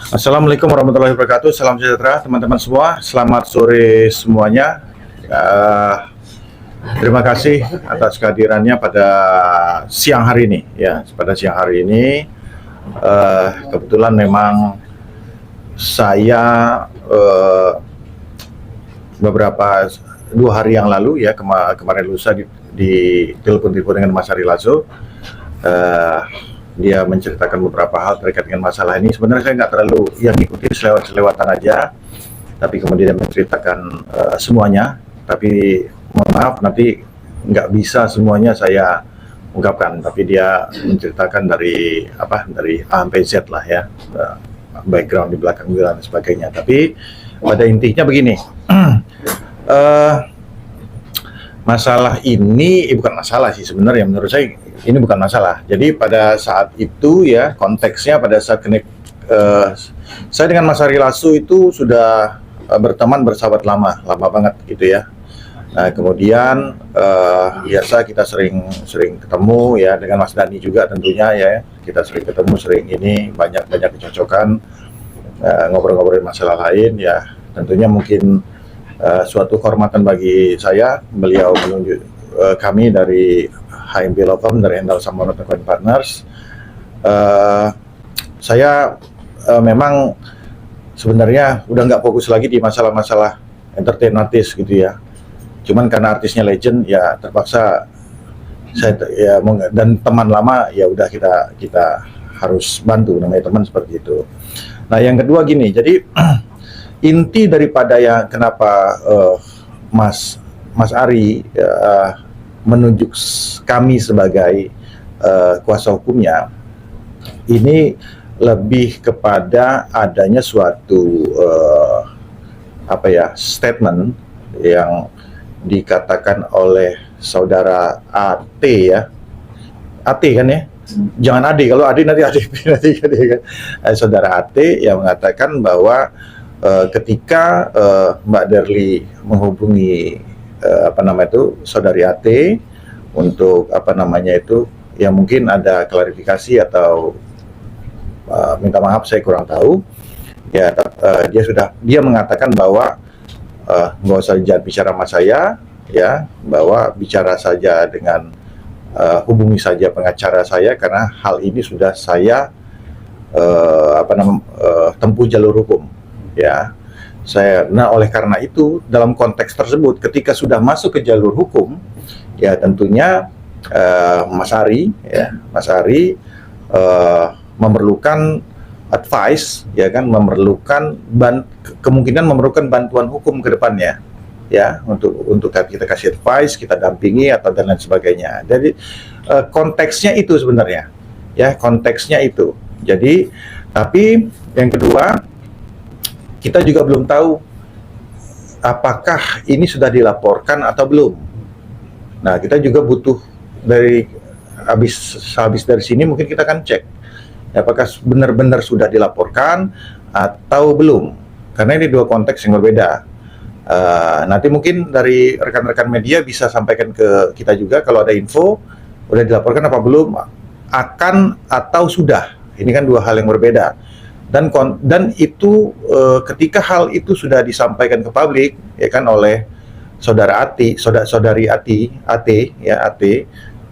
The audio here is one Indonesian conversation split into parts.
Assalamualaikum warahmatullahi wabarakatuh. Salam sejahtera teman-teman semua. Selamat sore semuanya. Terima kasih atas kehadirannya pada siang hari ini. Ya, pada siang hari ini kebetulan memang saya beberapa 2 hari yang lalu ya kemarin lusa di telepon dengan Mas Ari Lazo. Dia menceritakan beberapa hal terkait dengan masalah ini. Sebenarnya saya nggak terlalu yang ikuti selewatan aja, tapi kemudian dia menceritakan semuanya. Tapi mohon maaf nanti nggak bisa semuanya saya ungkapkan. Tapi dia menceritakan dari A sampai Z lah ya, background di belakang dan sebagainya. Tapi pada intinya begini, masalah ini bukan masalah sih sebenarnya menurut saya. Ini bukan masalah. Jadi pada saat itu ya konteksnya pada saat saya dengan Mas Ari Lasso itu sudah berteman bersahabat lama banget gitu ya. Nah kemudian biasa kita sering ketemu ya dengan Mas Dani juga tentunya ya. Kita sering ketemu banyak kecocokan, ngobrol-ngobrolin masalah lain ya. Tentunya mungkin suatu kehormatan bagi saya beliau menunjuk kami dari HMB Law Firm dari Hendal Sambono Coin Partners. Saya memang sebenarnya udah nggak fokus lagi di masalah-masalah entertain artis gitu ya. Cuman karena artisnya legend ya terpaksa saya ya dan teman lama ya udah kita harus bantu, namanya teman seperti itu. Nah yang kedua gini, jadi inti daripada yang kenapa Mas Ari menunjuk kami sebagai kuasa hukumnya ini lebih kepada adanya suatu statement yang dikatakan oleh saudara AT ya, AT kan ya, jangan Ade, kalau Ade nanti kan. Saudara AT yang mengatakan bahwa ketika Mbak Derly menghubungi saudari AT untuk ya mungkin ada klarifikasi atau minta maaf, saya kurang tahu ya. Dia mengatakan bahwa nggak usah bicara sama saya ya, bahwa bicara saja dengan hubungi saja pengacara saya karena hal ini sudah saya tempuh jalur hukum ya. Nah oleh karena itu dalam konteks tersebut ketika sudah masuk ke jalur hukum ya tentunya Mas Ari memerlukan advice ya kan, kemungkinan memerlukan bantuan hukum ke depannya ya, untuk kita kasih advice, kita dampingi atau dan lain sebagainya. Jadi konteksnya itu sebenarnya ya, konteksnya itu. Jadi tapi yang kedua, kita juga belum tahu apakah ini sudah dilaporkan atau belum. Nah, kita juga butuh habis dari sini mungkin kita akan cek apakah benar-benar sudah dilaporkan atau belum. Karena ini dua konteks yang berbeda. Nanti mungkin dari rekan-rekan media bisa sampaikan ke kita juga kalau ada info udah dilaporkan apa belum, akan atau sudah. Ini kan dua hal yang berbeda. Dan itu ketika hal itu sudah disampaikan ke publik ya kan oleh saudari AT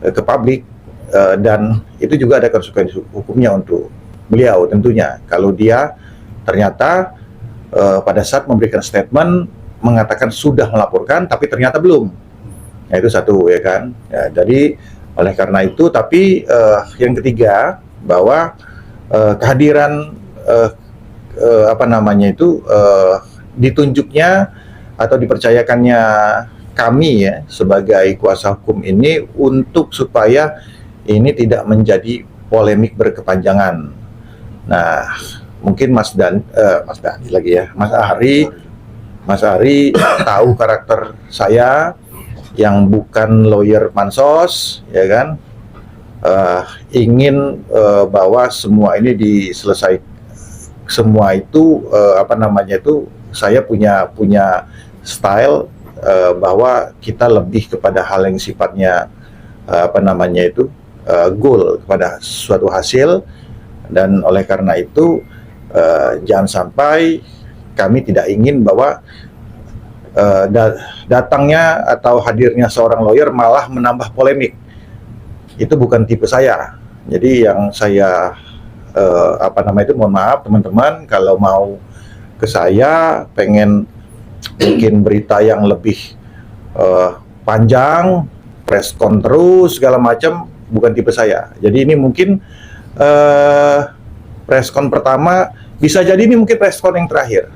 ke publik, dan itu juga ada konsekuensi hukumnya untuk beliau tentunya kalau dia ternyata pada saat memberikan statement mengatakan sudah melaporkan tapi ternyata belum. Nah itu satu ya kan ya, jadi oleh karena itu tapi yang ketiga bahwa kehadiran ditunjuknya atau dipercayakannya kami ya sebagai kuasa hukum ini untuk supaya ini tidak menjadi polemik berkepanjangan. Nah mungkin Mas Ari tahu karakter saya yang bukan lawyer pansos ya kan, ingin bahwa semua ini diselesaikan. Semua itu saya punya style bahwa kita lebih kepada hal yang sifatnya goal kepada suatu hasil. Dan oleh karena itu jangan sampai kami tidak ingin bahwa datangnya atau hadirnya seorang lawyer malah menambah polemik. Itu bukan tipe saya. Jadi yang saya mohon maaf teman-teman, kalau mau ke saya pengen bikin berita yang lebih panjang, press con terus segala macam, bukan tipe saya. Jadi ini mungkin press con pertama, bisa jadi ini mungkin press con yang terakhir.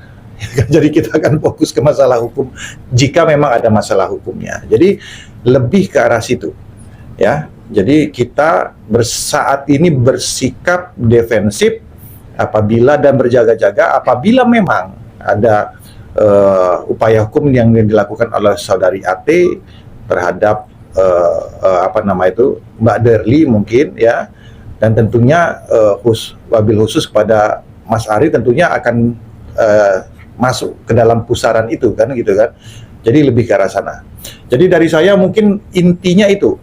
Jadi kita akan fokus ke masalah hukum jika memang ada masalah hukumnya. Jadi lebih ke arah situ, ya. Jadi kita saat ini bersikap defensif apabila dan berjaga-jaga apabila memang ada upaya hukum yang dilakukan oleh saudari AT terhadap Mbak Derly mungkin, ya. Dan tentunya wabil khusus kepada Mas Ari tentunya akan masuk ke dalam pusaran itu kan, gitu kan. Jadi lebih ke arah sana. Jadi dari saya mungkin intinya itu,